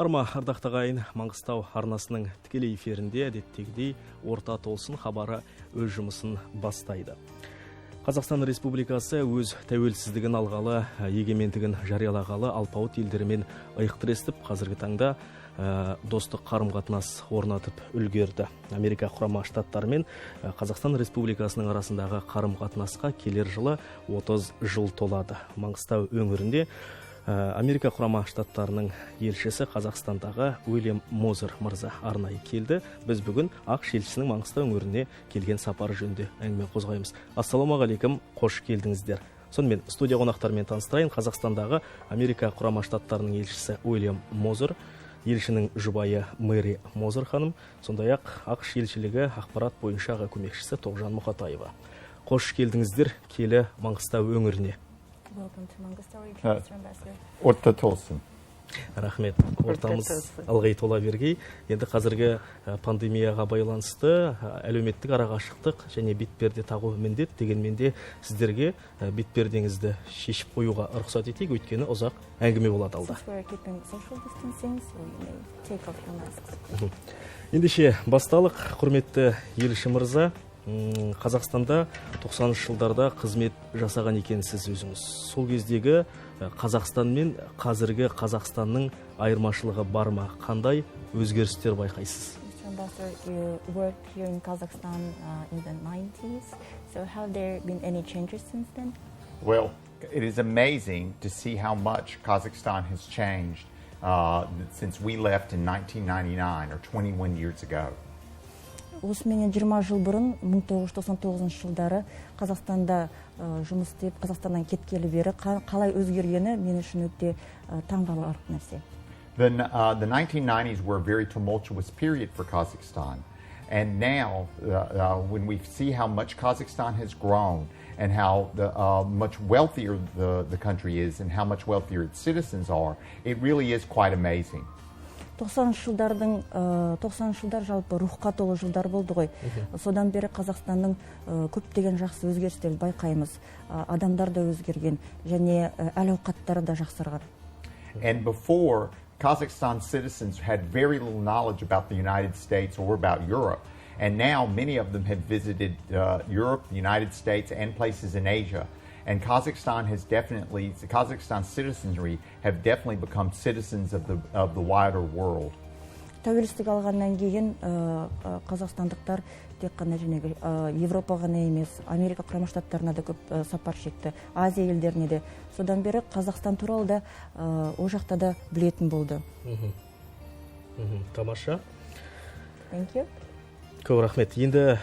Саламатсыздар, ардақты ағайын, Маңғыстау арнасының тікелей эфирінде әдеттегідей Орта толсын хабары өз жұмысын бастайды. Қазақстан Республикасы өз тәуелсіздігін алғалы, егемендігін жариялағалы алпауыт елдерімен иық тіресіп, қазіргі таңда достық қарым-қатынас орнатып үлгерді. Америка құрама штаттары мен Қазақстан Республикасының арасындағы қарым-қатынасқа келер жылы 30 жыл толады. Маңғыстау өңірінде Америка құрама штаттарының елшісі Қазақстандағы Уильям Мозер мырза арнайы келді. Біз бүгін елшісінің Маңғыстау өңіріне келген сапары жөнінде әңгіме қозғаймыз. Ассалаумағалейкум, қош келдіңіздер. Сонымен студия қонақтарымен таныстырайын. Қазақстандағы Америка құрама штаттарының елшісі Уильям Мозер, елшінің жұбайы Мэри Мозер ханым, сондай-ақ ақш елшілігі ақпарат бойынша аға көмекшісі Тоғжан Мұқатаева. Қош келдіңіздер келі Маңғыстау өңіріне. Welcome to Mangystau, Ambassador. Орта толсын. Рахмет. Ортамыз алғай тола бергей. Енді қазіргі пандемияға байланысты әлеуметтік арақашықтық және бетперде тағу міндет, дегенмен де сіздерге бетпердеңізді шешіп қоюға рұқсат етейік, өйткені ұзақ әңгіме болады алда. Ендеше басталық, құрметті елші мырза, Қазақстанда 90 жылдарда қызмет жасаған екенсіз өзіңіз. Сол кездегі Қазақстан мен қазіргі Қазақстанның айырмашылығы бар ма? Қандай өзгерістер байқайсыз? You worked here in Kazakhstan in the 90s. So have there been any changes since then? Well, it is amazing to see how much Kazakhstan has changed since we left in 1999 or 21 years ago. Осыменен 20 жыл бұрын, 1999 жылдары Қазақстанда жұмыс істеп, Қазақстаннан кеткелі бері қалай өзгергені мен үшін өте таңғаларлық нәрсе. The 1990s were a very tumultuous period for Kazakhstan. And now, when we see how much Kazakhstan has grown and how much wealthier the country is and how much wealthier its citizens are, it really is quite amazing. 90 жылдар жалпы рухқа толы жылдар болды ғой. Содан бері Қазақстанның көптеген жақсы өзгерістерді байқаймыз. Адамдар да өзгерген және әл-ауқаттары да жақсарған. And before, Kazakhstan citizens had very little knowledge about the United States or about Europe. And now many of them have visited Europe, the United States, and places in Asia. And Kazakhstan citizenry have definitely become citizens of the wider world. Тәуелсіздік алғаннан кейін қазақстандықтар тек қана Европа ғана емес, Америка құрама штаттарына да көп сапар шекті, Азия елдеріне де. Содан бері Қазақстан туралы да о жақта да білетін болды. Тамаша. Thank you. Көп рахмет. Енді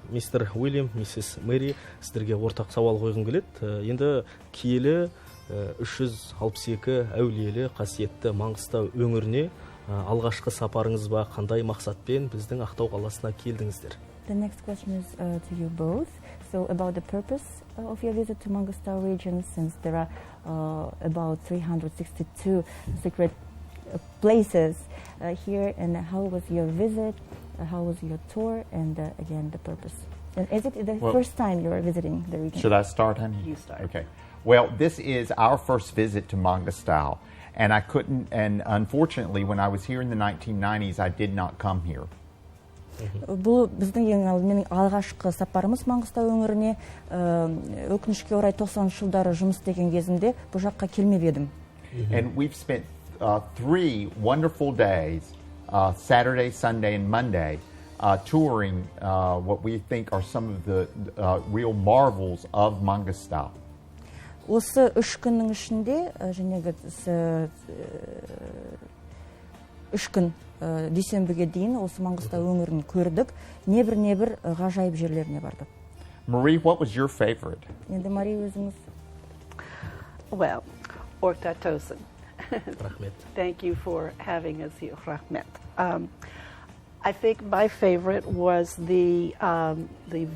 мистер Уильям, миссис Мэри, сіздерге ортақ сауал қойғым келеді. Енді киелі 362 әулиелі қасиетті Маңғыстау өңіріне алғашқы сапарыңыз ба, қандай мақсатпен біздің Ақтау қаласына келдіңіздер? The next question is to you both. So about the purpose of your visit to Mangystau region, since there are about 362 secret places here, and how was your visit? How was your tour, and again the purpose? And is it the first time you are visiting the region? Should I start, honey? You start. Okay. Well, this is our first visit to Mangystau, and and unfortunately, when I was here in the 1990s, I did not come here. Бұл біздің ең алдымен алғашқы сапарымыз Маңғыстау өңіріне. Өкінішке орай 90 жылдары жұмыс істеген кезімде бұл жаққа келмеп едім. And we've spent 3 wonderful days, Saturday, Sunday, and Monday, touring what we think are some of the real marvels of Mangystau. Осы 3 күннің ішінде, жәнегі 3 күн дүйсенбіге дейін осы Маңғыстау өңірін көрдік. Небір ғажайып жерлеріне бардық. Marie, what was your favorite? Енді Мари өзіңіз? Well, Орта толсын. Рахмет. Thank you for having us here. Rahmet. I think my favorite was the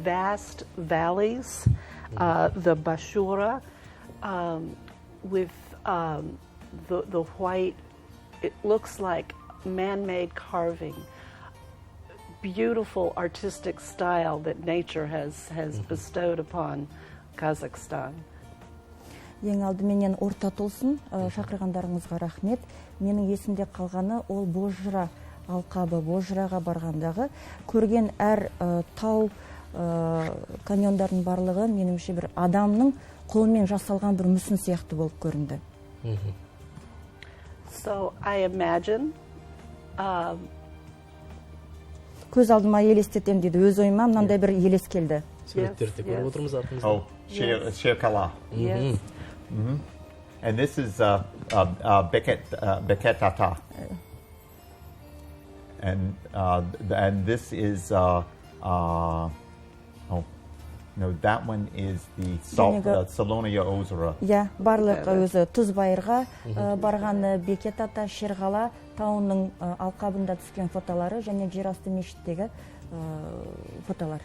vast valleys, the Bashura, with the white. It looks like man-made carving. Beautiful artistic style that nature has bestowed upon Kazakhstan. Ең алдыменен Орта толсын, шақырғандарыңызға рахмет. Менің есімде қалғаны ол Бозжыра алқабы, Бозжыраға барғандағы көрген әр тау каньондардың барлығы меніңше бір адамның қолмен жасалған бір мүсін сияқты болып көрінді. So I imagine Көз алдыма елестетем дейді, өз ойыма мынандай бір елес келді. Суреттерді көріп отырмыз артымызда. Oh, Shirkala. yes. And this is Beketata. And this is no, that one is the Salonia Ozera. Иә, барлық өзі Тұзбайырға барғаны Бекетата, Шерғала тауының алқабында түскен фотолары және жерасты мешіттегі фотолар.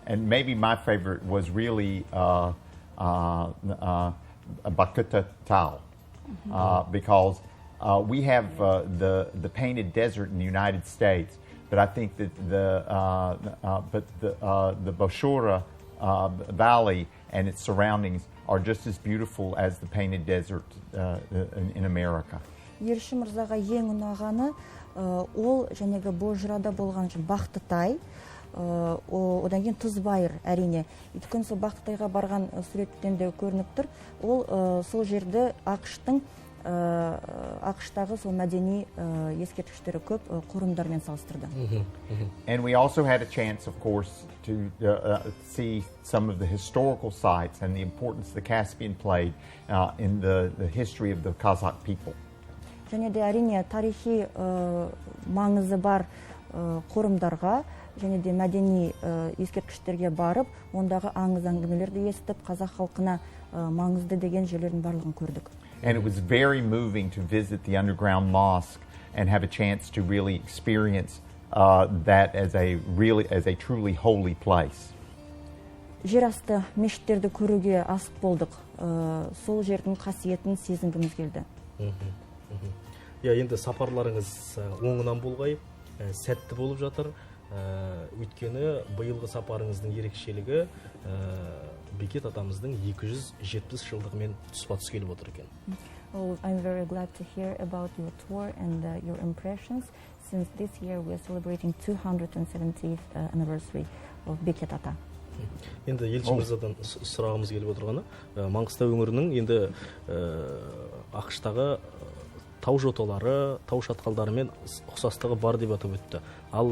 And maybe my favorite was really Bakuta Tau, because we have the painted desert in the United States, but I think that the Boshora Valley and its surroundings are just as beautiful as the painted desert in America. Елші мырзаға ең ұнағаны ол жәнегі Бозжырада болған Бақтытай, одан кейін Тұзбайыр әрине. Өйткені сол Бақтытайға барған суреттен де көрініп тұр. Ол сол жерді ақштағы сол мәдени ескерткіштері көп қорымдармен салыстырды. And we also had a chance, of course, to see some of the historical sites and the importance the Caspian played in the history of the Kazakh people. Және де әрине тарихи маңызы бар қорымдарға және де мәдени ескерткіштерге барып, ондағы аңыз әңгімелерді естіп, қазақ халқына маңызды деген жерлердің барлығын көрдік. And it was very moving to visit the underground mosque and have a chance to really experience that as a truly holy place. Жерасты мешіттерді көруге асық болдық. Сол жердің қасиетін сезінгіміз келді. Енді сапарларыңыз оңынан болғай, сәтті болып жатыр. Өйткені биылғы сапарыңыздың ерекшелігі Бекет атамыздың 270 жылдығымен тұспа-тұс келіп отыр екен. I'm very glad to hear about your tour and your impressions, since this year we are celebrating 270th anniversary of Beket ата. Енді елші мырзадан сұрағымыз келіп отырғаны, Маңғыстау өңірінің енді ақштағы тау жоталары, тау шатқалдарымен ұқсастығы бар деп атап өтті. Ал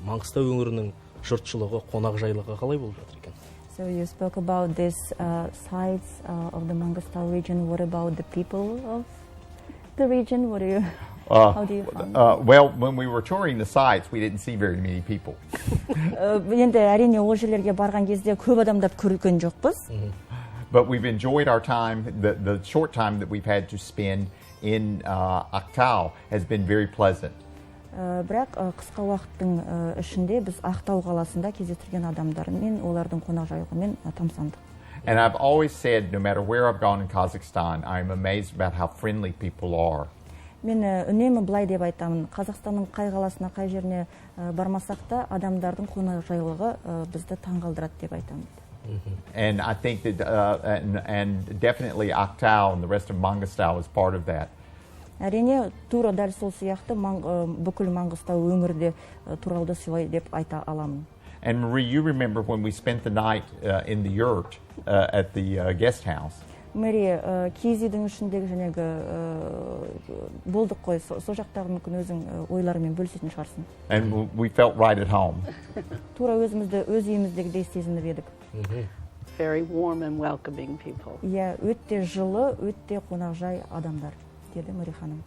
Маңғыстау өңірінің жұртшылығы, қонақжайлығы қалай болып жатыр екен? So you spoke about these sites of the Mangystau region. What about the people of the region? What do you, how do you find? Well, when we were touring the sites, we didn't see very many people. Енді әрине ол жерлерге барған кезде көп адамдап көрген жоқпыз. But we've enjoyed our time. The short time that we've had to spend in Aktau has been very pleasant. Бірақ қысқа уақыттың ішінде біз Ақтау қаласында кездестірген адамдармен, олардың қонақжайлығымен тамсандық. And I've always said, no matter where I've gone in Kazakhstan, I'm amazed about how friendly people are. Мен үнемі былай деп айтамын, Қазақстанның қай қаласына, қай жеріне бармасақ та, адамдардың қонақжайлығы бізді таңғалдырады деп айтамын. And I think that, and definitely Aktau and the rest of Mangystau is part of that. Әрине, тура дәл сол сияқты бүкіл Маңғыстау өңірде туралды солай деп айта аламын. And Marie, you remember when we spent the night in the yurt at the guest house? Мэри, киіздің ішіндегі жәнегі болдық қой, сол жақтағы мүмкін өзің ойларымен бөлісетін шығарсын. And we felt right at home. Тура өзімізді өз үйіміздегідей сезініп едік. Very warm and welcoming people. Иә, өтте жылы, өтте қонақжай адамдар, деді Мэри ханым.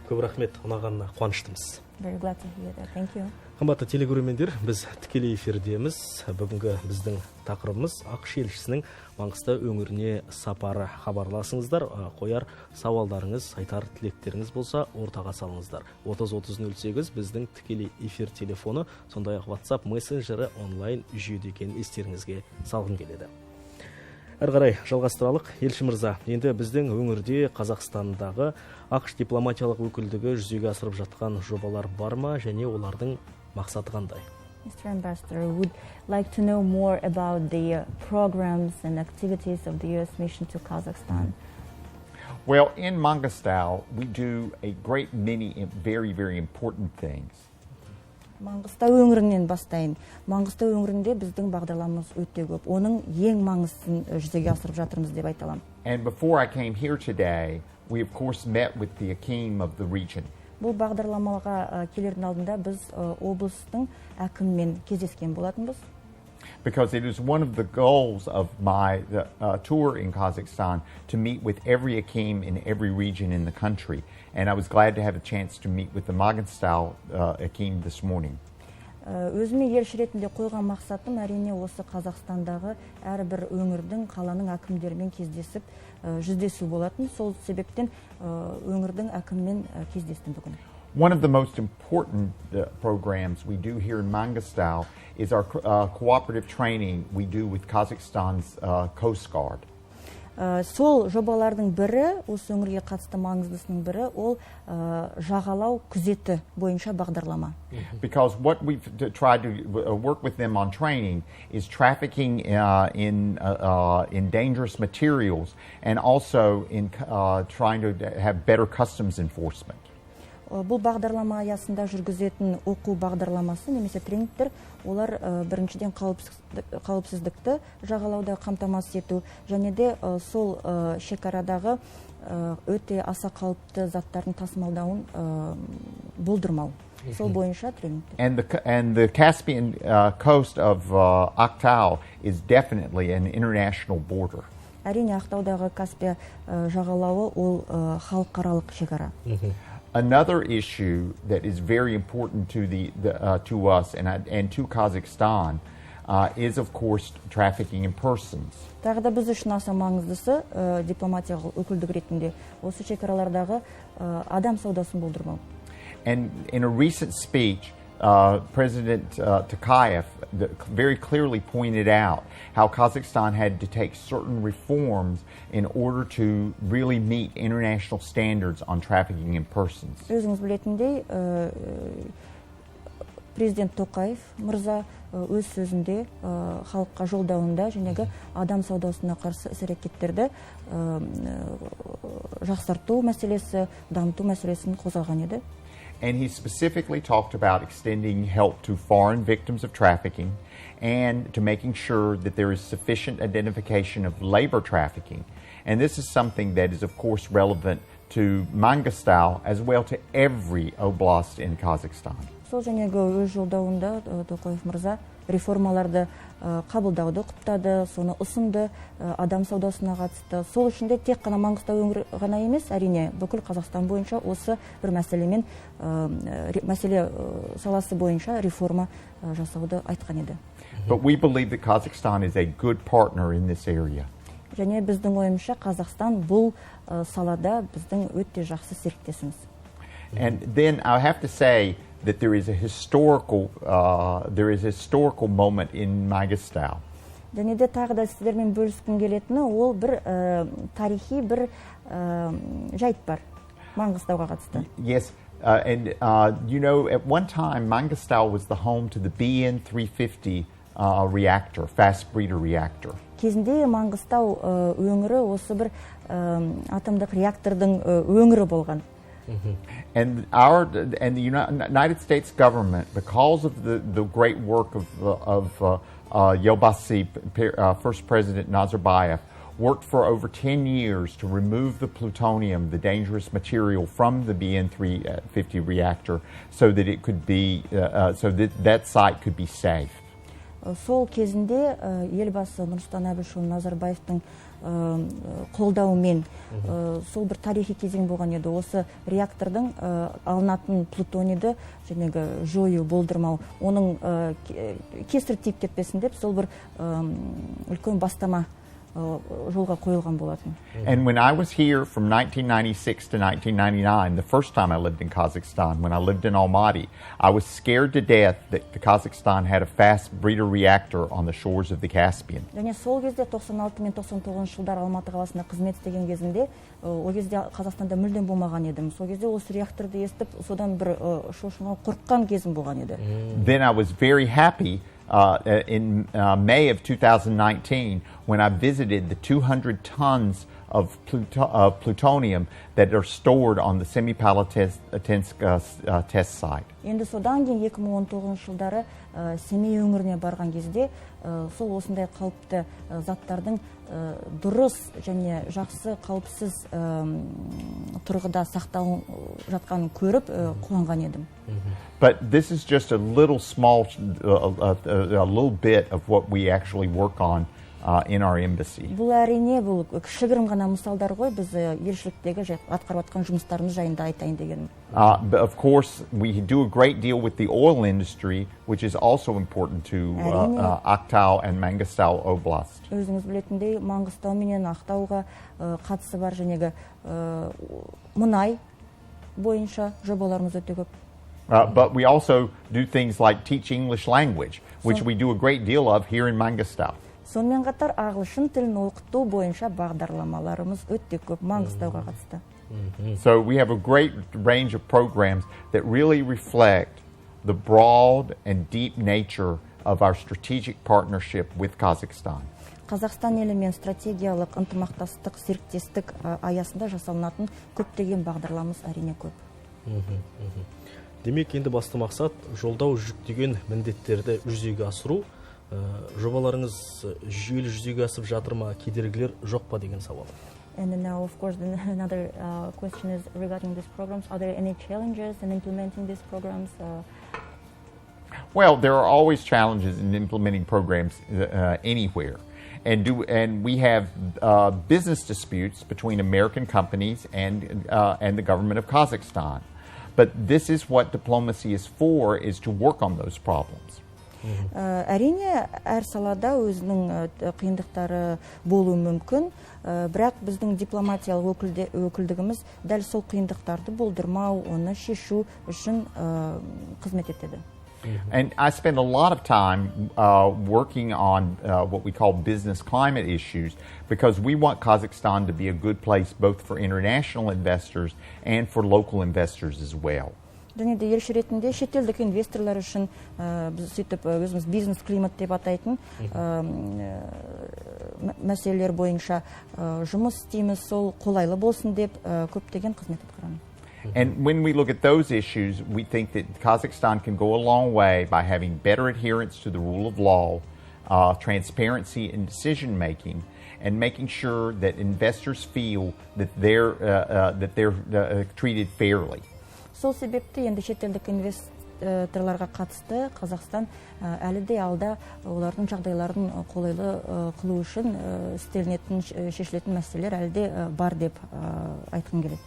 Көп рахмет, ұнағанына қуаныштымыз. Very glad to hear that. Thank you. Қымбатты телегөрермендер, біз тікелей эфирдеміз. Бүгінгі біздің тақырыбымыз ақш елшісінің Маңғыстау өңіріне сапары. Хабарласыңыздар, қояр сауалдарыңыз, айтар тілектеріңіз болса, ортаға салыңыздар. 30-30-08 біздің тікелей эфир телефоны, сондай-ақ WhatsApp мессенджері онлайн жүйеде екенін естеріңізге салғым келеді. Әрі қарай жалғастыралық. Елші мырза, енді біздің өңірде Қазақстандағы ақш дипломатиялық өкілдігі жүзеге асырып жатқан жобалар бар ма, және олардың мақсаты қандай? Mr. Ambassador, would like to know more about the programs and activities of the U.S. mission to Kazakhstan. Well, in Mangystau, we do a great many very, very important things. Маңғыстау өңірінен бастайын. Маңғыстау өңірінде біздің бағдарламамыз өте көп. Оның ең маңыздысын жүзеге асырып жатырмыз деп айта аламын. And before I came here today, we of course met with the Akim of the region. Бұл бағдарламаға келердің алдында біз облыстың әкімімен кездескен болатынбыз. Because it is one of the goals of my tour in Kazakhstan to meet with every Akim in every region in the country. And I was glad to have a chance to meet with the Mangystau Akim this morning. Өзіме елші ретінде қойған мақсатым әрине осы Қазақстандағы әрбір өңірдің, қаланың әкімдерімен кездесіп, жүздесу болатын. Сол себептен өңірдің әкімімен кездестім бүгін. One of the most important programs we do here in Mangystau is our cooperative training we do with Kazakhstan's Coast Guard. Сол жобалардың бірі, осы өңірге қатысты маңыздысының бірі, ол жағалау күзеті бойынша бағдарлама. Because what we've tried to work with them on training is trafficking in dangerous materials and also in trying to have better customs enforcement. Бұл бағдарлама аясында жүргізетін оқу бағдарламасы немесе тренингтер, олар біріншіден қауіпсіздікті жағалауда қамтамасыз ету, және де сол шекарадағы өте аса қауіпті заттардың тасымалдауын болдырмау. Сол бойынша тренингтер. And the Caspian coast of Aktau is definitely an international border. Әрине, Ақтаудағы Каспия жағалауы ол халықаралық шекара. Another issue that is very important to us and to Kazakhstan is, of course, trafficking in persons. Тағы да біз үшін аса маңыздысы дипломатиялық өкілдік ретінде осы шекаралардағы адам саудасын болдырмау. And in a recent speech, President Tokayev very clearly pointed out how Kazakhstan had to take certain reforms in order to really meet international standards on trafficking in persons. Өзіңіз білетіндей, президент Токаев мырза өз сөзінде халыққа жолдауында жәнегі адам саудасына қарсы іс-әрекеттерді жақсарту мәселесі, дамыту мәселесін қозғаған еді. And he specifically talked about extending help to foreign victims of trafficking and to making sure that there is sufficient identification of labor trafficking. And this is something that is, of course, relevant to Mangystau as well to every oblast in Kazakhstan. Сол жәнегі өз жолдауында Токаев мырза реформаларды қабылдауды құптады, соны ұсынды, адам саудасына қатысты. Сол үшін де тек қана Маңғыстау өңірі ғана емес, әрине бүкіл Қазақстан бойынша осы бір мәселемен мәселе саласы бойынша реформа жасауды айтқан еді. But we believe that Kazakhstan is a good partner in this area. Және біздің ойымызша Қазақстан бұл салада біздің өте жақсы серіктесіміз. And then I have to say that there is a historical moment in Mangystau. Және де тағы да сіздермен бөліскім келетіні, ол бір тарихи бір жайт бар Маңғыстауға қатысты. Yes, and you know, at one time Mangystau was the home to the BN 350 reactor, fast breeder reactor. Кезінде Маңғыстау өңірі осы бір атомдық реактордың өңірі болған. And the United States government, because of the great work of Yelbasi, first President Nazarbayev, worked for over 10 years to remove the plutonium, the dangerous material, from the BN 350 reactor, so that it could be, so that site could be safe. Сол кезінде елбасы Нұрсұлтан Әбішұлы Назарбаевтың қолдауымен сол бір тарихи кезең болған еді. Осы реактордың алынатын плутонийді жәнегі жою, болдырмау, оның кесір тиіп кетпесін деп сол бір үлкен бастама жолға қойылған болатын. And when I was here from 1996 to 1999, the first time I lived in Kazakhstan, when I lived in Almaty, I was scared to death that Kazakhstan had a fast breeder reactor on the shores of the Caspian. Және сол кезде 96 мен 99 жылдар Алматы қаласында қызмет істеген кезінде, ол кезде Қазақстанда мүлдем болмаған едім. Сол кезде осы реакторды естіп, содан бір шошынған, қорыққан кезім болған еді. Then I was very happy in May of 2019 when I visited the 200 tons of plutonium that are stored on the Semipalatinsk test site. Енді содан кейін 2019 жылдары Семей өңіріне барған кезде сол осындай қауіпті заттардың дұрыс және жақсы қауіпсіз тұрғыда сақталып жатқанын көріп қуанған едім. But this is just a little small, a little bit of what we actually work on in our embassy. Бұл әрине бұл кішігірім ғана мысалдар ғой, біз елшіліктегі атқарып жатқан жұмыстарымыз жайында айтайын дегенім. But of course, we do a great deal with the oil industry, which is also important to Aktau and Mangystau Oblast. Өзіңіз білетіндей, Маңғыстау менен Ақтауға қатысы бар жәнегі мұнай бойынша жобаларымыз өте көп. But we also do things like teach English language, which we do a great deal of here in Mangystau. Сонымен қатар ағылшын тілін оқыту бойынша бағдарламаларымыз өте көп Маңғыстауға қатысты. So we have a great range of programs that really reflect the broad and deep nature of our strategic partnership with Kazakhstan. Қазақстан елімен стратегиялық ынтымақтастық, серіктестік аясында жасалынатын көптеген бағдарламамыз әрине көп. Демек, енді басты мақсат жолдау жүктеген міндеттерді жүзеге асыру. Жобаларыңыз жүйелі жүзеге асып жатыр ма, кедергілер жоқ па деген сауал. And now, of course, another question is regarding these programs. Are there any challenges in implementing these programs? Well, there are always challenges in implementing programs anywhere. And we have business disputes between American companies and the government of Kazakhstan. But this is what diplomacy is for, is to work on those problems. Әрине, әр салада өзінің қиындықтары болуы мүмкін, бірақ біздің дипломатиялық өкілдігіміз дәл сол қиындықтарды болдырмау, оны шешу үшін қызмет етеді. And I spend a lot of time working on what we call business climate issues, because we want Kazakhstan to be a good place both for international investors and for local investors as well. Және де елші ретінде шетелдік инвесторлар үшін біз сөйтіп өзіміз бизнес климат деп атайтын мәселелер бойынша жұмыс істейміз, сол қолайлы болсын деп көптеген қызмет атқарамыз. And when we look at those issues, we think that Kazakhstan can go a long way by having better adherence to the rule of law, transparency in decision making, and making sure that investors feel that they're treated fairly. Сол себепті енді шетелдік инвесторларға қатысты Қазақстан әлі де алда олардың жағдайларын қолайлы қылу үшін шешілетін мәселелер әлі де бар деп айтқым келеді.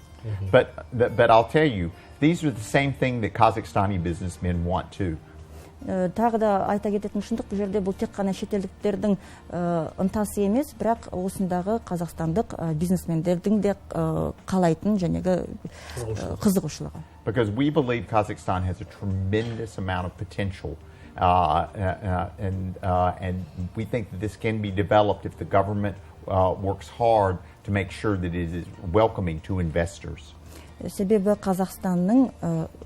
But I'll tell you, these are the same thing that Kazakhstani businessmen want too. Тағы да айта кететін шындық, бұл жерде бұл тек қана шетелдіктердің ынтасы емес, бірақ осындағы қазақстандық бизнесмендердің де қалайтын жәнегі қызығушылығы. Because we believe Kazakhstan has a tremendous amount of potential, and we think that this can be developed if the government works hard to make sure that it is welcoming to investors. Себебі Қазақстанның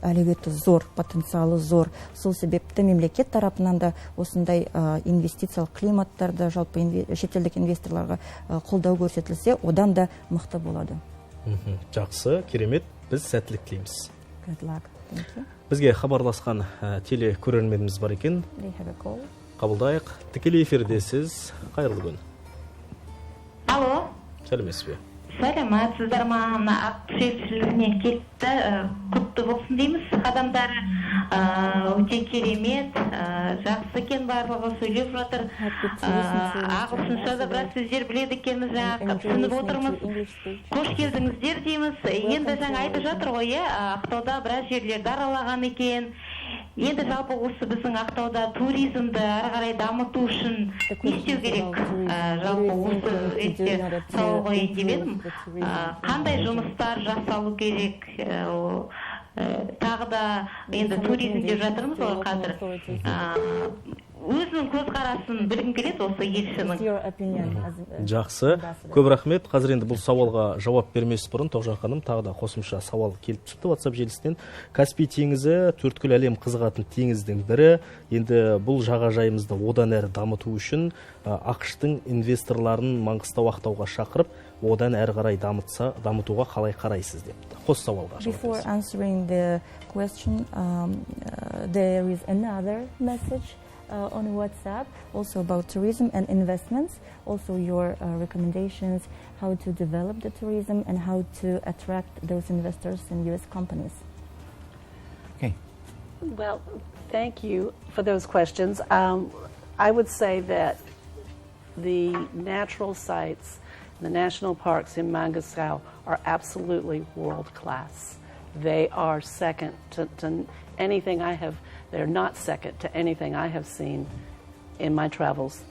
әлеуеті зор, потенциалы зор. Сол себепті мемлекет тарапынан да осындай инвестициялық климаттарды, жалпы шетелдік инвесторларға қолдау көрсетілсе, одан да мықты болады. Жақсы, керемет. Біз сәттілік тілейміз. Good luck. Thank you. Бізге хабарласқан теле көрерменіміз бар екен. They have a call. Қабылдайық. Тікелей эфирдесіз. Қайырлы күн. Алло. Сәлеметсіз бе? Сәлеметсіздер ме? Елшілігіне келіпті. Құтты болсын дейміз. Адамдары өте керемет, жақсы екен, барлығы сөйлеп жатыр. Ағылшынша да біраз сөздер біледі екенбіз, түсініп отырмыз. Қош келдіңіздер дейміз. Енді жаңа айтып жатыр ғой, Ақтауда біраз жерлерді аралаған екен. енді жалпы осы біздің Ақтауда туризмді ары қарай дамыту үшін не істеу керек? Жалпы осы ретте сауал қояйын деп едім. Қандай жұмыстар жасалу керек? Тағы да енді туризм деп жатырмыз ғой қазір. Өзінің көзқарасын білгім келеді осы елшінің. Жақсы. Көп рахмет. Қазір енді бұл сауалға жауап бермес бұрын Тоғжан ханым тағы да қосымша сауал келіп шықты WhatsApp желісінен. Каспий теңізі төрткүл әлем қызығатын теңіздің бірі. Енді бұл жағажайымызды одан әрі дамыту үшін ақш-тың инвесторларын Маңғыстау Ақтауға шақырып, одан әрі қарай дамытуға қалай қарайсыз деп. Қос сауалға жауап Before answering the question, there is another message on WhatsApp, also about tourism and investments, also your recommendations, how to develop the tourism and how to attract those investors in U.S. companies. Okay. Well, thank you for those questions. I would say that the natural sites, the national parks in Mangystau are absolutely world-class. They are second to anything I have. They're not second to anything I have seen in my travels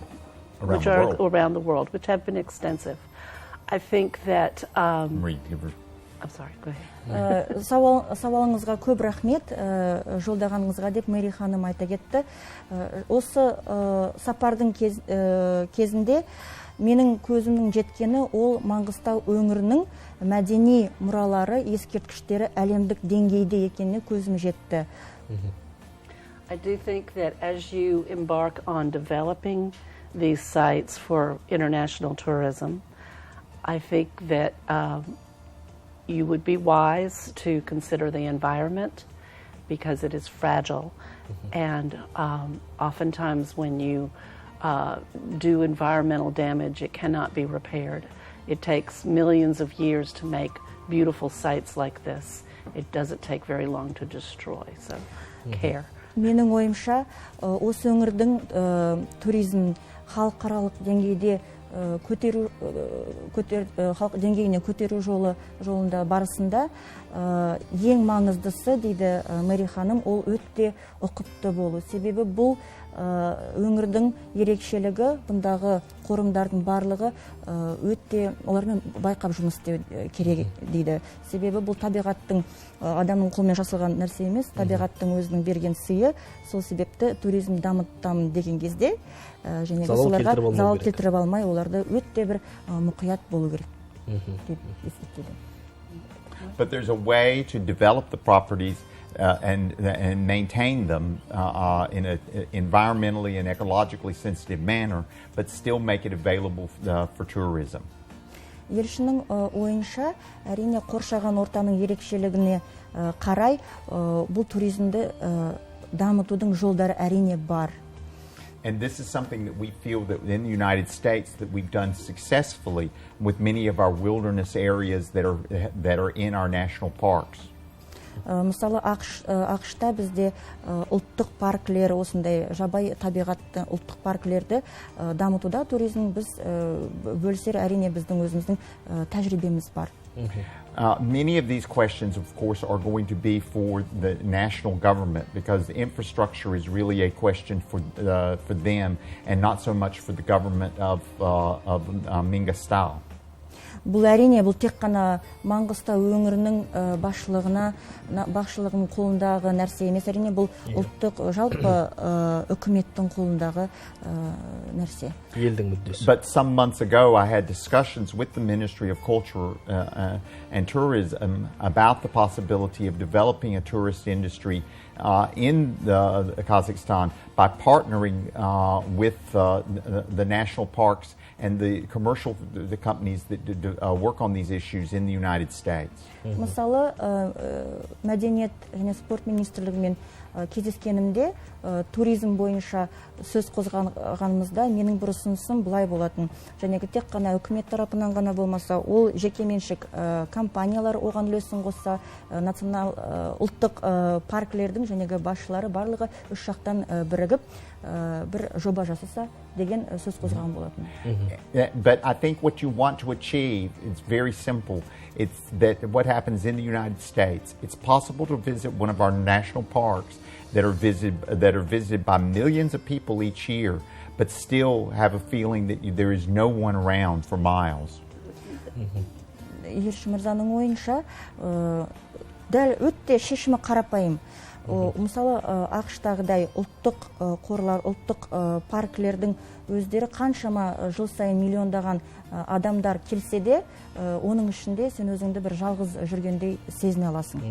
around the world, which have been extensive. I think that... I'm sorry, go ahead. Сауалыңызға көп рахмет, жолдағаныңызға деп Мэри ханым айта кетті. Осы сапардың кезінде менің көзімнің жеткені ол Маңғыстау өңірінің мәдени мұралары, ескерткіштері әлемдік деңгейде екеніне көзім жетті. I do think that as you embark on developing these sites for international tourism, I think that you would be wise to consider the environment because it is fragile. And oftentimes when you do environmental damage, it cannot be repaired. It takes millions of years to make beautiful sites like this. It doesn't take very long to destroy, so care. Менің ойымша, осы өңірдің туризм халықаралық деңгейде халық деңгейіне көтеру жолында барысында ең маңыздысы, дейді Мэри ханым, ол өтте ұқыпты болу. Себебі бұл өңірдің ерекшелігі, бұндағы қорымдардың барлығы өтте олармен байқап жұмыс істеу керек дейді. Себебі бұл табиғаттың, адамның қолмен жасалған нәрсе емес, табиғаттың өзінің берген сыйы. Сол себепті туризм дамытамын деген кезде және соларға залал келтіріп алмай, оларды өтте бір мұқият болу керек деп ескертеді. But there's a way to develop the properties and maintain them in an environmentally and ecologically sensitive manner, but still make it available for tourism. Елшінің ойынша, әрине қоршаған ортаның ерекшелігіне қарай, бұл туризмді дамытудың жолдары әрине бар. And this is something that we feel that in the United States that we've done successfully with many of our wilderness areas that are in our national parks. Мысалы, ақшта бізде ұлттық парклер, осындай жабай табиғатты ұлттық парклерді дамытуда туризм біз бөлісер, әрине біздің өзіміздің тәжірибеміз бар. Many of these questions, of course, are going to be for the national government because the infrastructure is really a question for them and not so much for the government of Mangystau. Бұл әрине, бұл тек қана Маңғыстау өңірінің басшылығының қолындағы нәрсе емес, әрине бұл ұлттық жалпы үкіметтің қолындағы нәрсе. Елдің мүддесі. But some months ago I had discussions with the Ministry of Culture and Tourism about the possibility of developing a tourist industry in Kazakhstan by partnering with the national parks and the commercial companies that work on these issues in the United States. Мысалы, мәдениет және спорт министрлігімен кездескенімде туризм бойынша сөз қозғағанымызда менің бір ұсынысым былай болатын. Және тек қана үкімет тарапынан ғана болмаса, ол жекеменшік компаниялар оған үлесін қосса, национал ұлттық парклердің жәнегі басшылары барлығы үш жақтан бірігіп бір жоба жасаса деген сөз қозғаған болатын. But I think what you want to achieve believe, it's very simple. It's that what happens in the United States, it's possible to visit one of our national parks that are visited by millions of people each year, but still have a feeling that there is no one around for miles. Елші мырзаның ойынша, дәл өтте шешімі қарапайым. Мысалы, ақштағыдай ұлттық қорлар, ұлттық парклердің өздері қаншама жыл сайын миллиондаған адамдар келсе де, оның ішінде сен өзіңді бір жалғыз жүргендей сезіне аласың.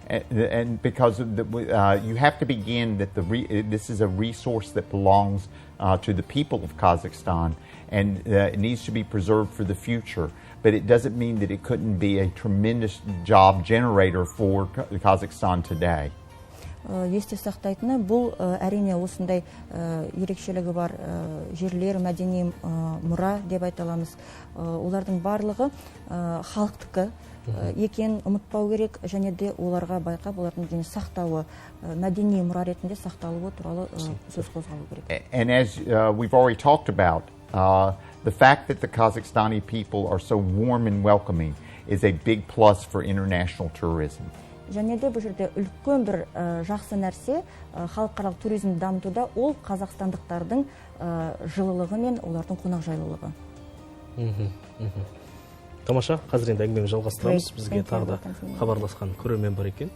And because you have to begin that this is a resource that belongs to the people of Kazakhstan, and it needs to be preserved for the future. But it doesn't mean that it couldn't be a tremendous job generator for Kazakhstan today. Есте сақтайтыны, бұл әрине осындай ерекшелігі бар жерлер, мәдени мұра деп айталамыз. Олардың барлығы халықтікі екен ұмытпау керек, және де оларға байқап, олардың және сақтауы, мәдени мұра ретінде сақталуы туралы сөз қозғалу керек. And as we've already talked about, the fact that the Kazakhstani people are so warm and welcoming is a big plus for international tourism. Және де бұл жерде үлкен бір жақсы нәрсе халықаралық туризм дамытуда, ол қазақстандықтардың жылылығы мен олардың қонақжайлылығы. Тамаша, қазір енді әңгімені жалғастырамыз. Бізге тағы да хабарласқан көрермен бар екен.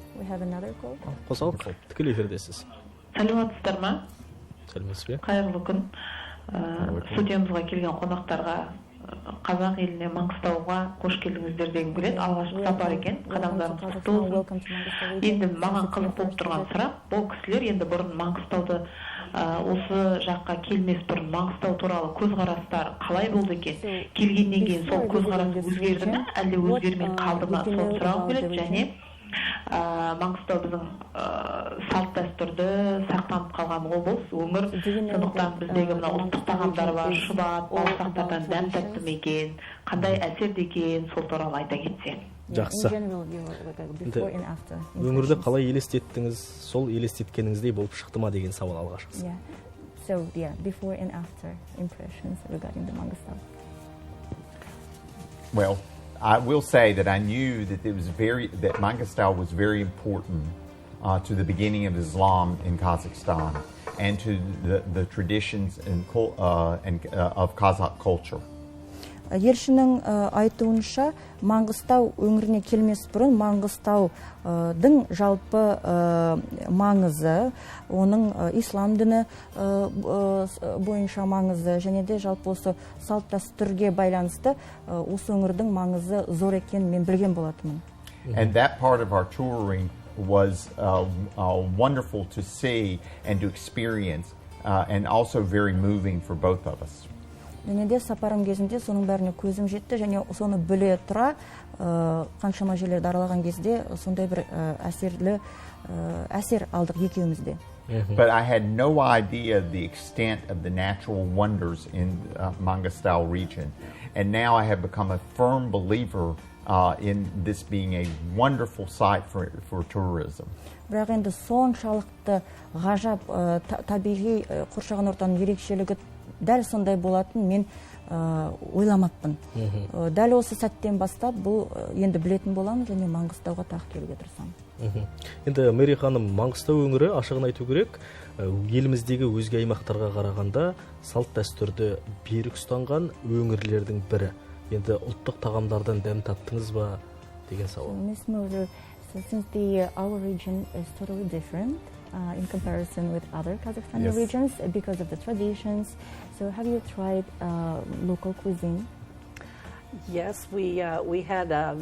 Қосалық, тікелей эфирдесіз. Сәлеметсіздер ме? Сәлеметсіз бе? Қайырлы күн. Студиямызға келген қонақтарға, қазақ еліне, Маңғыстауға қош келдіңіздер дегім келеді. Алғашқы сапар екен, қадамдарыңыз құтты болсын. Енді маған қызық болып тұрған сұрақ, бұл кісілер енді бұрын Маңғыстауды осы жаққа келмес бұрын Маңғыстау туралы көзқарастар қалай болды екен? Келгеннен кейін сол көзқарас өзгерді ме, әлде өзгермей қалды ма? Соны сұрағым келеді. Және Маңғыстау біздің салт дәстүрді сақтанып қалған облыс, өңір. Сондықтан біздегі мына ұлттық тағамдар бар, шұбат, бауырсақтардан дәм тәтті ме екен, қандай әсерде екен, сол туралы айта кетсе. Жақсы. Өңірді қалай елестеттіңіз, сол елестеткеніңіздей болып шықты ма деген сауал алғашқысы. So, yeah, before and after impressions regarding the Mangystau. Well, I will say that I knew that that Mangystau was very important to the beginning of Islam in Kazakhstan and to the traditions of Kazakh culture. Елшінің айтуынша, Маңғыстау өңіріне келмес бұрын Маңғыстаудың жалпы маңызы, оның ислам діні бойынша маңызы, және де жалпы осы салт дәстүрге байланысты осы өңірдің маңызы зор екенін мен білген болатынмын. And that part of our touring was wonderful to see and to experience, and also very moving for both of us. Және де сапарым кезінде соның бәріне көзім жетті, және соны біле тұра қаншама жерлерді аралаған кезде сондай бір әсер алдық екеумізде. But I had no idea the extent of the natural wonders in Mangystau region, and now I have become a firm believer in this being a wonderful site for tourism. Бірақ енді соншалықты ғажап табиғи қоршаған ортаның ерекшелігі дәл сондай болатын мен ойламаппын. Дәл осы сәттен бастап бұл енді білетін боламын, және Маңғыстауға тағы келуге тырысамын. Енді Мэри ханым, Маңғыстау өңірі, ашығын айту керек, еліміздегі өзге аймақтарға қарағанда салт дәстүрді берік ұстанған өңірлердің бірі. Енді ұлттық тағамдардан дәм таттыңыз ба деген сауал. Miss Moser, so since our region is totally different in comparison with other Kazakhstani regions because of the traditions, so have you tried local cuisine? Yes, we had a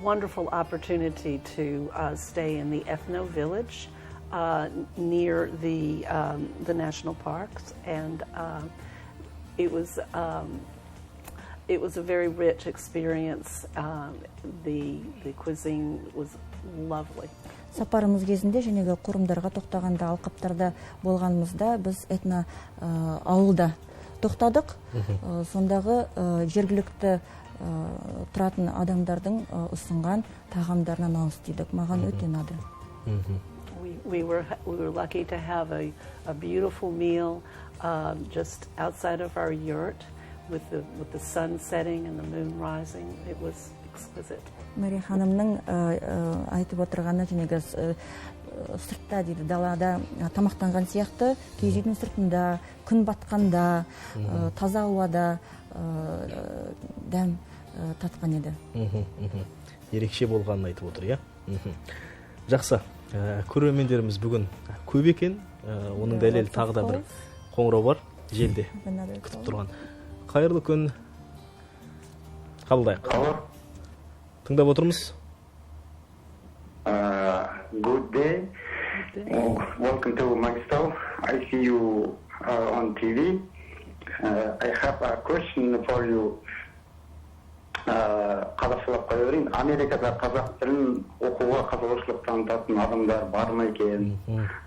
wonderful opportunity to stay in the ethno village near the national parks, and it was a very rich experience. The cuisine was lovely. Сапарымыз кезінде женегі қорымдарға тоқтағанда, алқаптарда болғанымызда біз этно ауылда тоқтадық. Сондағы жергілікті тұратын адамдардың ұсынған тағамдарынан ауыстыдық. Маған өте ұнады. We were lucky to have a beautiful meal just outside of our yurt with the sun setting and the moon rising. It was exquisite. Мэри ханымның айтып отырғаны жәнегі сыртта дейді, далада тамақтанған сияқты, киіз үйдің сыртында, күн батқанда, таза ауада дәм татқан еді. Ерекше болғанын айтып отыр, иә? Жақсы. Көрермендеріміз бүгін көп екен. Оның дәлелі тағы да бір қоңырау бар, желде күтіп тұрған. Қайырлы күн. Қабылдайық. Тыңдап отырмыз. Good day. Welcome to Mangystau. I see you on TV. I have a question for you. Қазақшылап қоя берейін. Америкада қазақ тілін оқуға қызығушылық танытатын адамдар бар ма екен?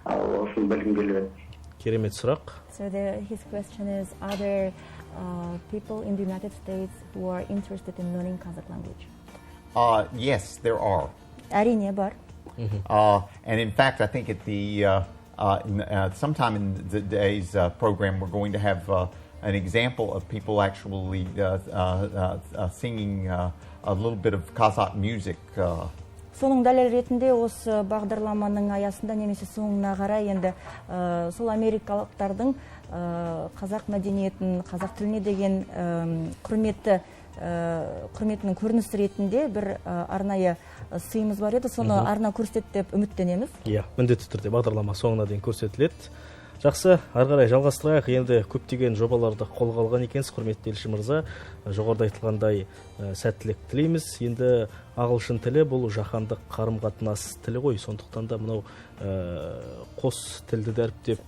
Осыны білгім келіп еді. Керемет сұрақ. So his question is, are there people in the United States who are interested in learning Kazakh language? Yes, there are. Әрине бар. And in fact, I think at the sometime in the day's program, we're going to have an example of people actually singing a little bit of Kazakh music. Соның дәлел ретінде осы бағдарламаның аясында немесе соңына қарай енді сол америкалықтардың қазақ мәдениетін, қазақ тіліне деген құрметінің көрінісі ретінде бір арнайы сыйымыз бар еді, соны арна көрсетеді деп үміттенеміз. Иә, міндетті түрде бағдарлама соңына дейін көрсетіледі. Жақсы, ары қарай жалғастырайық. Енді көптеген жобаларды қолға алған екенсіз, құрметті елші мырза. Жоғарыда айтылғандай сәттілік тілейміз. Енді ағылшын тілі бұл жаһандық қарым-қатынас тілі ғой. Сондықтан да мынау қос тілді дәріптеп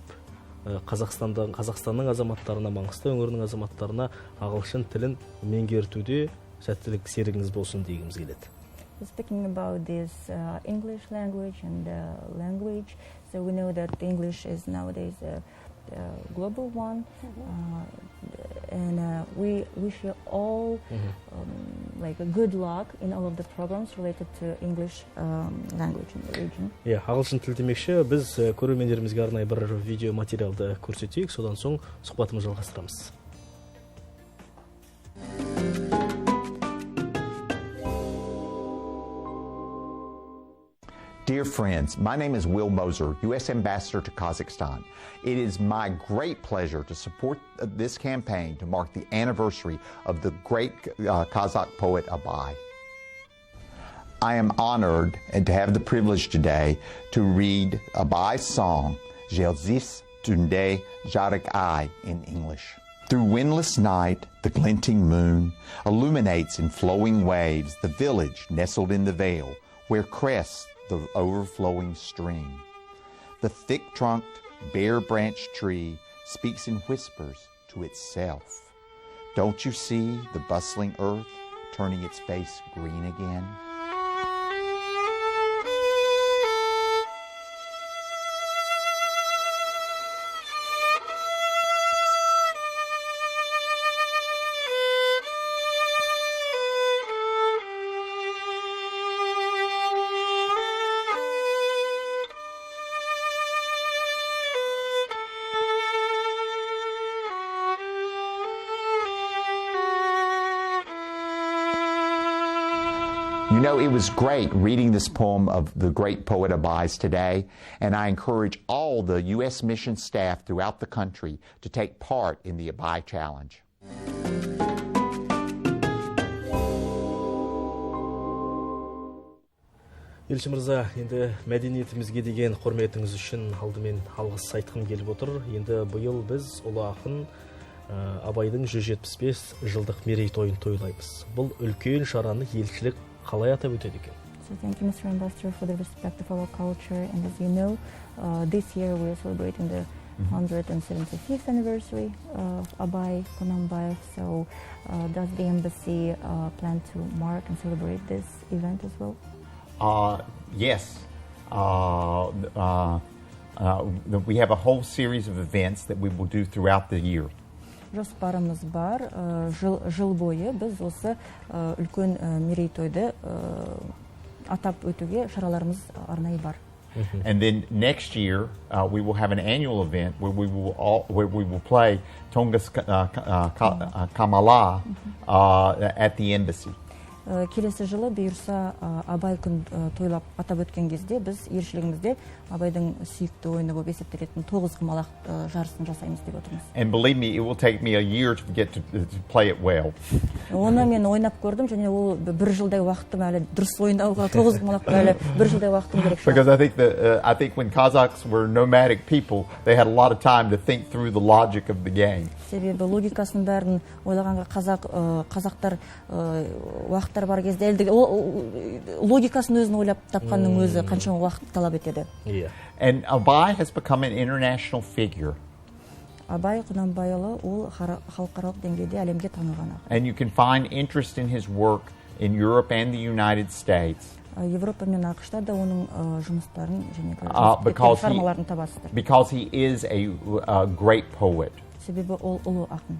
Қазақстанның азаматтарына, Маңғыстау өңірінің азаматтарына ағылшын тілін меңгертуде сәттілік серігіңіз болсын дегіміз келеді. Speaking about this English language and language, so we know that English is nowadays a global one, and we wish you all like a good luck in all of the programs related to English language in the region. Yeah, ағылшын тіл демекші, біз көрермендерімізге арнайы бір видео материалды көрсетейік, содан соң сұхбатымызды жалғастырамыз. Dear friends, my name is Will Moser, U.S. Ambassador to Kazakhstan. It is my great pleasure to support this campaign to mark the anniversary of the great Kazakh poet Abay. I am honored and to have the privilege today to read Abay's song, Jelzis Tunde Jarak Ay, in English. Through windless night, the glinting moon illuminates in flowing waves the village nestled in the vale, where crests the overflowing stream. The thick-trunked, bare-branched tree speaks in whispers to itself. Don't you see the bustling earth turning its face green again? You know, it was great reading this poem of the great poet Abay's today, and I encourage all the U.S. mission staff throughout the country to take part in the Abay Challenge. Елші мырза, енді мәдениетімізге деген құрметіңіз үшін алдымен алғыс айтқым келіп отыр. Енді биыл біз ұлы ақын Абайдың 175 жылдық мерейтойын тойлаймыз. Бұл үлкен шараны елшілік қалай атап өтеді екен? So thank you, Mr. Ambassador, for the respect of our culture. And as you know, this year we are celebrating the 175th anniversary of Abay Kunambayev. So does the embassy plan to mark and celebrate this event as well? Yes. We have a whole series of events that we will do throughout the year. Жоспарымыз бар, жыл бойы біз осы үлкен мерейтойды атап өтуге шараларымыз арнайы бар. And then next year we will have an annual event where we will play Tongas Kamala at the embassy. Келесі жылы бұйырса Абай күн тойлап атап өткен кезде біз елшілігімізде Абайдың сүйікті ойыны болып есептелетін 9 құмалақ жарысын жасаймыз деп отырмыз. And believe me, it will take me a year to get to play it well. Оны мен ойнап көрдім, және ол бір жылдай уақытым әлі дұрыс ойнауға 9 құмалақ әлі бір жылдай уақытым керек шығар. Because I think when Kazakhs were nomadic people, they had a lot of time to think through the logic of the game. Себебі логикасын бәрін ойлағанға қазақтар уақыттар бар кезде логикасын өзін ойлап тапқанның өзі қаншама уақыт талап етеді. And Abay has become an international figure. Абай Құнанбайұлы ол халықаралық деңгейде әлемге танылған. And you can find interest in his work in Europe and the United States. Европа мен ақш-та да оның жұмыстарын және шығармаларын табасыздар. Because he is a great poet. Себебі ол ұлы ақын.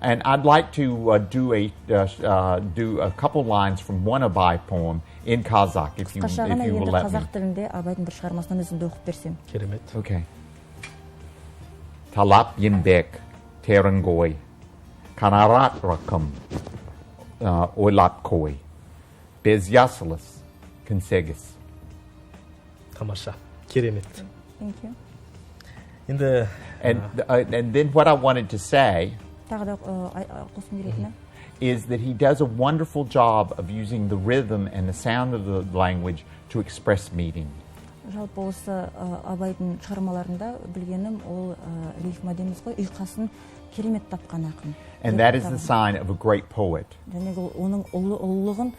And I'd like to do a couple lines from one Abay poem in Kazakh, if you will let me. Қазақ тілінде Абайдың бір шығармасынан өзімді оқып берсем. Керемет. Okay. Talap yenbek terangoy, kanarat rakam oylap koy, bez yasılız konsegis. Тамаша. Керемет. Thank you. Енді and then what I wanted to say is that he does a wonderful job of using the rhythm and the sound of the language to express meaning. Жалпы осы Абайдың шығармаларында білгенім ол рифма дейміз ғой, ұйқасын керемет тапқан ақын. And that is the sign of a great poet. Және оның ұлылығын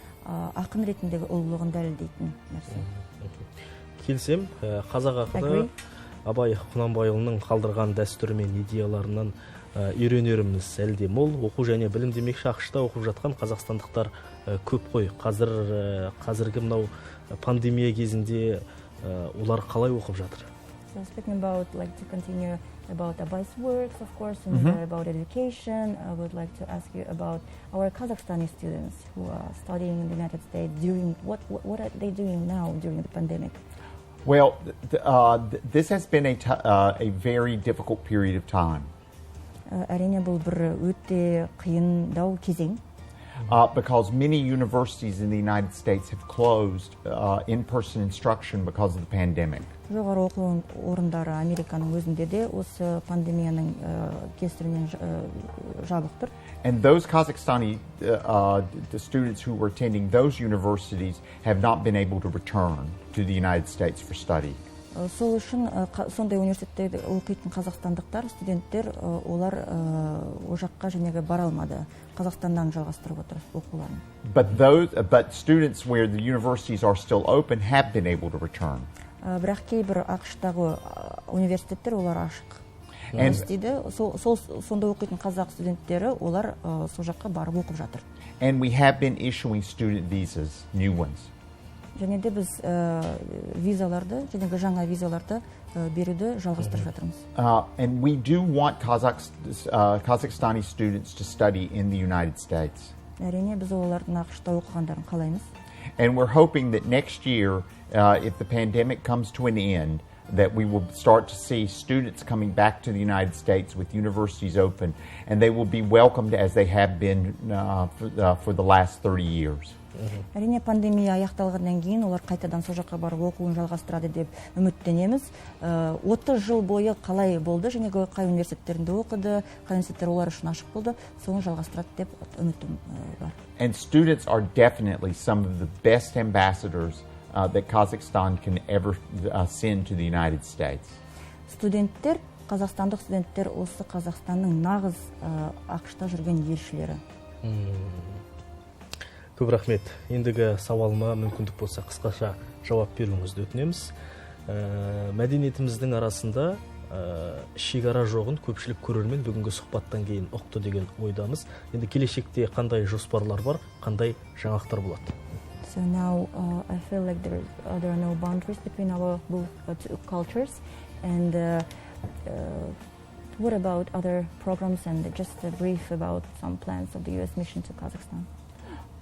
ақын ретіндегі ұлылығын дәлелдейтін нәрсе. Келсем, қазақ ақыны Абай Құнанбайұлының қалдырған дәстүрі мен идеяларынан үйренеріміз әлде мол. Оқу және білім демекші ақш-та оқып жатқан қазақстандықтар көп қой. Қазіргі мынау пандемия кезінде олар қалай оқып жатыр? So speaking about, like to continue about Abay's works, of course, and about education, I would like to ask you about our Kazakhstani students who are studying in the United States. What are they doing now during the pandemic? Well, this has been a very difficult period of time. Әрине бұл бір өте қиындау кезең. Because many universities in the United States have closed in-person instruction because of the pandemic. Жоғары оқу орындары Американың өзінде де осы пандемияның кесірінен жабық тұр. And those Kazakhstani the students who were attending those universities have not been able to return to the United States for study. Сол үшін сондай университетте оқитын қазақстандықтар, студенттер, олар о жаққа жәнегі бара алмады. Қазақстаннан жалғастырып отыр оқуларын. But students where the universities are still open have been able to return. Бірақ кейбір ақш-тағы университеттер олар ашық. Сонда оқитын қазақ студенттері олар сол жаққа барып оқып жатыр. And we have been issuing student visas, new ones. Және де біз визаларды, жәнегі жаңа визаларды беруді жалғастырып жатырмыз. And we do want Kazakhstani students to study in the United States. Әрине біз олардың ақш-та оқығандарын қалаймыз. And we're hoping that next year, if the pandemic comes to an end, that we will start to see students coming back to the United States with universities open, and they will be welcomed as they have been for the last 30 years. Әрине пандемия аяқталғаннан кейін олар қайтадан сол жаққа барып оқуын жалғастырады деп үміттенеміз. 30 жыл бойы қалай болды, және қай университеттерінде оқыды, қай университеттер олар үшін ашық болды, соны жалғастырады деп үмітім бар. And students are definitely some of the best ambassadors that Kazakhstan can ever send to the United States. Студенттер, қазақстандық студенттер осы Қазақстанның нағыз ақш-та жүрген елшілері. Көп рахмет. Ендігі сауалыма мүмкіндік болса қысқаша жауап беруіңізді өтінеміз. Мәдениетіміздің арасында шекара жоғын көпшілік көрермен бүгінгі сұхбаттан кейін ұқты деген ойдамыз. Енді келешекте қандай жоспарлар бар, қандай жаңалықтар болады? So now I feel like there are no boundaries between our two cultures. And what about other programs, and just a brief about some plans of the U.S. mission to Kazakhstan?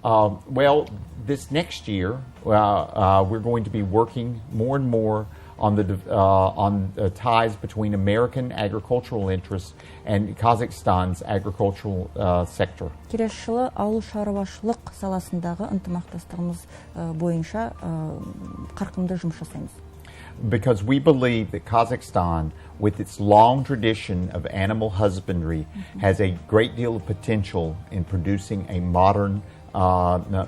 Well, this next year, we're going to be working more and more on the ties between American agricultural interests and Kazakhstan's agricultural sector. Келесі жылы ауыл шаруашылық саласындағы ынтымақтастығымыз бойынша қарқынды жұмыс жасаймыз. Because we believe that Kazakhstan, with its long tradition of animal husbandry, has a great deal of potential in producing a modern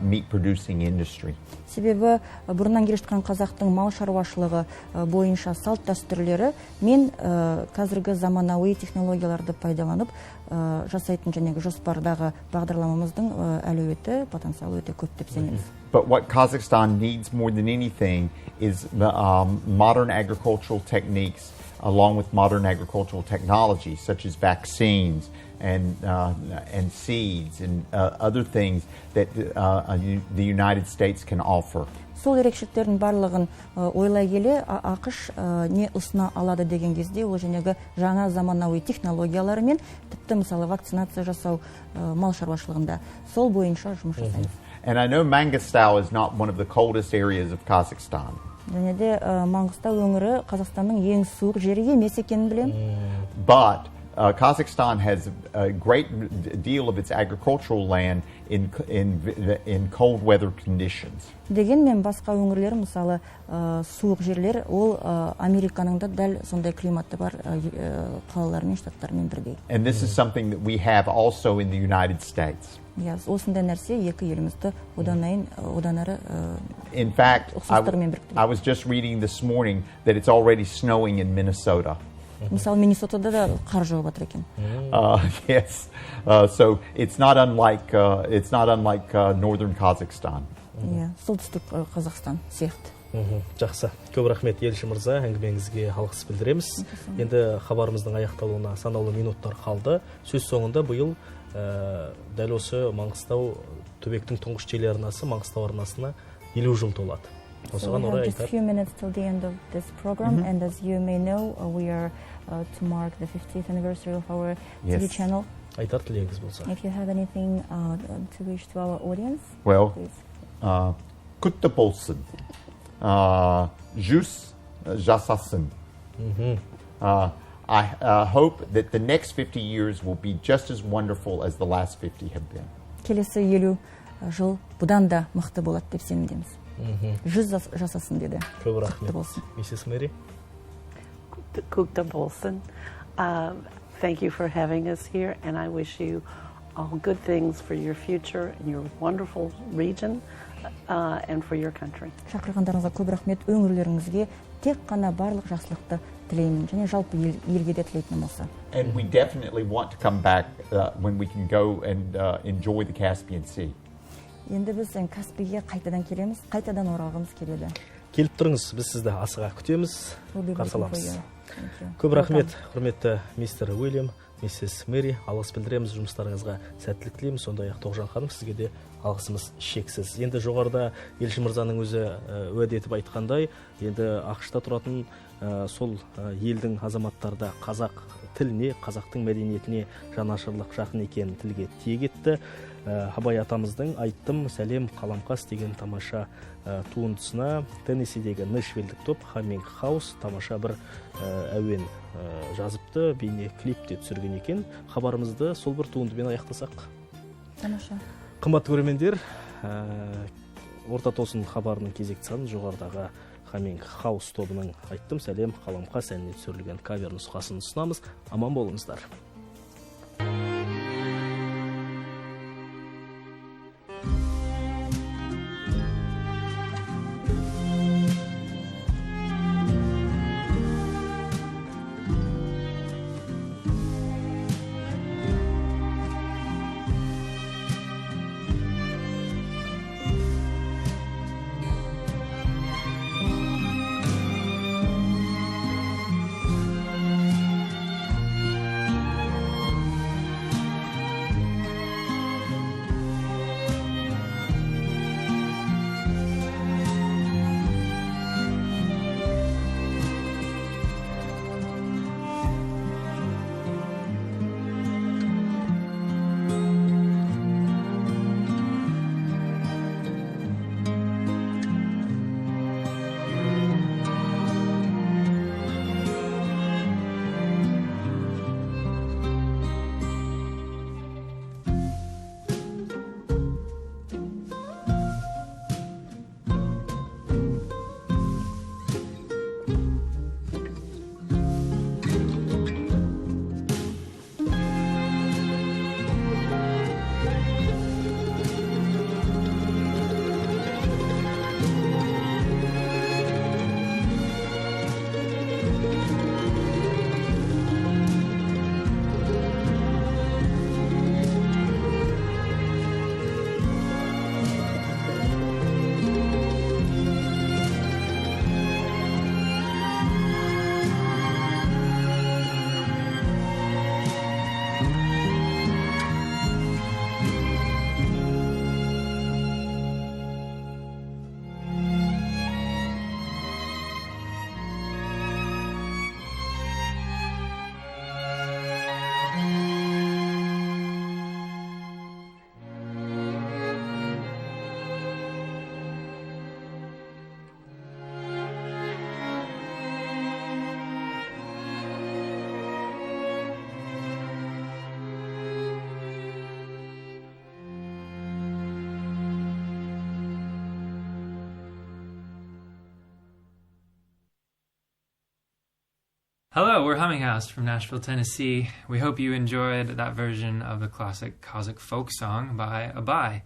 meat-producing industry. Себебі бұрыннан келе жатқан қазақтың мал шаруашылығы бойынша салт дәстүрлері мен қазіргі заманауи технологияларды пайдаланып жасайтын жәнегі жоспардағы бағдарламамыздың әлеуеті, потенциалы өте көп деп сенеміз. But what Kazakhstan needs more than anything is the modern agricultural techniques along with modern agricultural technology such as vaccines and seeds and other things that the United States can offer. Сол ерекшеліктердің барлығын ойлай келе ақш не ұсына алады деген кезде ол жәнегі жаңа заманауи технологиялары мен тіпті мысалы вакцинация жасау мал шаруашылығында сол бойынша жұмыс жасаймыз. And I know Mangystau is not one of the coldest areas of Kazakhstan. Және де Маңғыстау өңірі Қазақстанның ең суық жері емес екенін білемін. But Kazakhstan has a great deal of its agricultural land in cold weather conditions. Дегенмен басқа өңірлер, мысалы суық жерлер, ол Американың да дәл сондай климаты бар қалалар мен штаттармен бірдей. And this is something that we have also in the United States. Осындай нәрсе екі елімізді одан әрі In fact, I was just reading this morning that it's already snowing in Minnesota. Мысалы Миннесотада да қар жауып жатыр екен. Yes. So it's not unlike northern Kazakhstan. Солтүстік Қазақстан сияқты. Жақсы. Көп рахмет елші мырза, әңгімеңізге алғыс білдіреміз. Енді хабарымыздың аяқталуына санаулы минуттар қалды. Сөз соңында биыл дәл осы Маңғыстау төбектің тұңғыш телеарнасы Маңғыстау арнасына 50 жыл толады. So we have just a few minutes till the end of this program, and as you may know, we are to mark the 50th anniversary of our TV channel. Айтар тілегіңіз болса. If you have anything to wish to our audience, well, please. Құтты болсын, жүз жасасын. I hope that the next 50 years will be just as wonderful as the last 50 have been. Келесі 50 жыл бұдан да мықты болады деп сенеміз. Жүз жасасын деді. Көп рахмет. Mrs. Mary. Құтты болсын. Thank you for having us here, and I wish you all good things for your future and your wonderful region and for your country. Шақырғандарыңызға көп рахмет. Өңірлеріңізге тек қана барлық жақсылықты тілеймін және жалпы елге де тілейтінім осы. And we definitely want to come back when we can go and enjoy the Caspian Sea. Енді біз Каспийге қайтадан келеміз, қайтадан оралғымыз келеді. Келіп тұрыңыз, біз сізді асыға күтеміз, қарсы аламыз. Көп рахмет, құрметті мистер Уильям, миссис Мэри, алғыс білдіреміз, жұмыстарыңызға сәттілік тілейміз, сондай-ақ Тоғжан ханым, сізге де алғысымыз шексіз. Енді жоғарыда елші мырзаның өзі уәде етіп айтқандай, енді ақш-та тұратын сол елдің азаматтарда қазақ тіліне, қазақтың мәдениетіне жанашырлық жақын екенін тілге тиек етті. Абай атамыздың айттым сәлем қаламқас деген тамаша туындысына Теннессидегі Нэшвиллдік топ Хамминг Хаус тамаша бір әуен жазыпты, бейне клип те түсірген екен. Хабарымызды сол бір туындымен аяқтасақ. Тамаша. Қымбатты көрермендер, Орта толсын хабарының кезекті санын жоғарыдағы Хамминг Хаус тобының айттым сәлем қаламқас әніне түсірілген кавер нұсқасын ұсынамыз. Аман болыңыздар. Hello, we're Humming House from Nashville, Tennessee. We hope you enjoyed that version of the classic Kazakh folk song by Abai.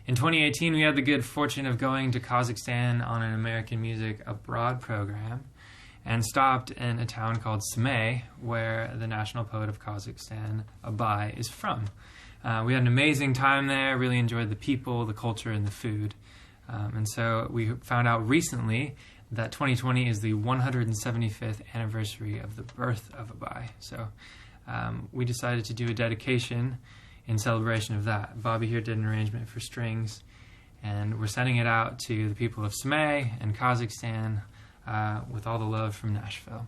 In 2018, we had the good fortune of going to Kazakhstan on an American Music Abroad program and stopped in a town called Semey, where the national poet of Kazakhstan, Abai, is from. We had an amazing time there, really enjoyed the people, the culture, and the food. And so we found out recently that 2020 is the 175th anniversary of the birth of Abai. So we decided to do a dedication in celebration of that. Bobby here did an arrangement for strings, and we're sending it out to the people of Semey and Kazakhstan with all the love from Nashville.